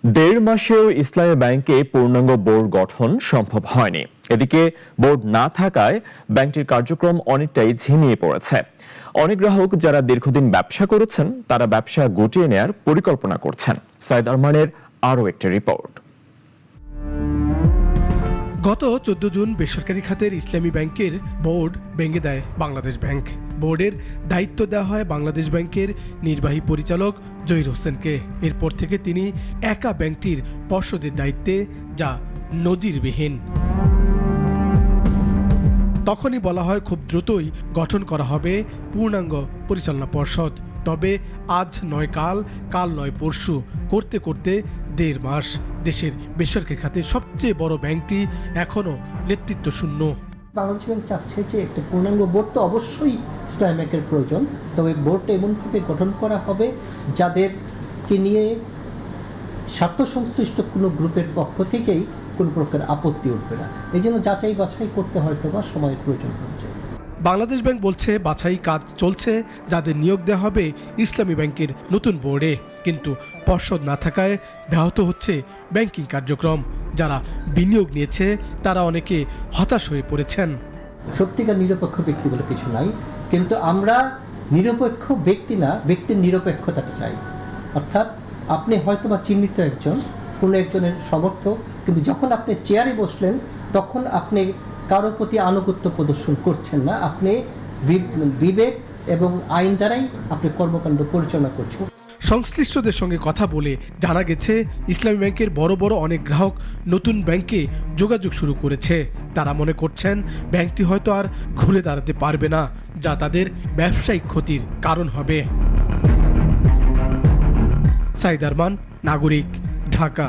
দেড় মাসেও ইসলামী ব্যাংকে পূর্ণাঙ্গ বোর্ড গঠন সম্ভব হয়নি। এদিকে বোর্ড না থাকায় ব্যাংকটির কার্যক্রম অনেকটাই ঝিমিয়ে পড়েছে। অনেক গ্রাহক যারা দীর্ঘদিন ব্যবসা করেছেন তারা ব্যবসা গুটিয়ে নেয়ার পরিকল্পনা করছেন। সাইদ আরমানের আরও একটি রিপোর্ট। গত 14 জুন বেসরকারি খাতের ইসলামী ব্যাংকের বোর্ড ভেঙে দেয় বাংলাদেশ ব্যাংক। বোর্ডের দায়িত্ব দেওয়া হয় বাংলাদেশ ব্যাংকের নির্বাহী পরিচালক জহির হোসেনকে। এরপর থেকে তিনি একা ব্যাংকটির পর্ষদের দায়িত্বে, যা নজিরবিহীন। তখনই বলা হয় খুব দ্রুতই গঠন করা হবে পূর্ণাঙ্গ পরিচালনা পর্ষদ। তবে আজ নয় কাল, কাল নয় পরশু, করতে করতে দেড় মাস দেশের বেসরকারি খাতের সবচেয়ে বড় ব্যাংকটি এখনো নেতৃত্ব শূন্য। বাংলাদেশ ব্যাংক চাচ্ছে যে একটা পূর্ণাঙ্গ বোর্ড তো অবশ্যই ইসলামী ব্যাংকের প্রয়োজন, তবে বোর্ডটা এমনভাবে গঠন করা হবে যাদেরকে নিয়ে স্বার্থ সংশ্লিষ্ট কোনো গ্রুপের পক্ষ থেকেই কোনো প্রকার আপত্তি উঠবে না। এই জন্য যাচাই বাছাই করতে হয়তো বা সময়ের প্রয়োজন হচ্ছে। বাংলাদেশ ব্যাংক বলছে বাছাই কাজ চলছে, যাদের নিয়োগ দেওয়া হবে ইসলামী ব্যাংকের নতুন বোর্ডে। কিন্তু পর্ষদ না থাকায় ব্যাহত হচ্ছে ব্যাংকিং কার্যক্রম। যারা বিনিয়োগ নিয়েছে তারা অনেকে হতাশ হয়ে পড়েছেন। সত্যিকার নিরপেক্ষ ব্যক্তি বলে কিছু নাই, কিন্তু আমরা নিরপেক্ষ ব্যক্তি না, ব্যক্তির নিরপেক্ষতাটা চাই। অর্থাৎ আপনি হয়তো বা চিহ্নিত কোনো একজনের সমর্থক, কিন্তু যখন আপনি চেয়ারে বসলেন তখন আপনি কারো প্রতি আনুগত্য প্রদর্শন করছেন না, আপনি বিবেক এবং আইন দ্বারাই আপনি কর্মকাণ্ড পরিচালনা করছেন। সংশ্লিষ্টদের সঙ্গে কথা বলে জানা গেছে ইসলামী ব্যাংকের বড় বড় অনেক গ্রাহক নতুন ব্যাংকে যোগাযোগ শুরু করেছে। তারা মনে করছেন ব্যাংকটি হয়তো আর ঘুরে দাঁড়াতে পারবে না, যা তাদের ব্যবসায়িক ক্ষতির কারণ হবে। সাইদ আরমান, নাগরিক, ঢাকা।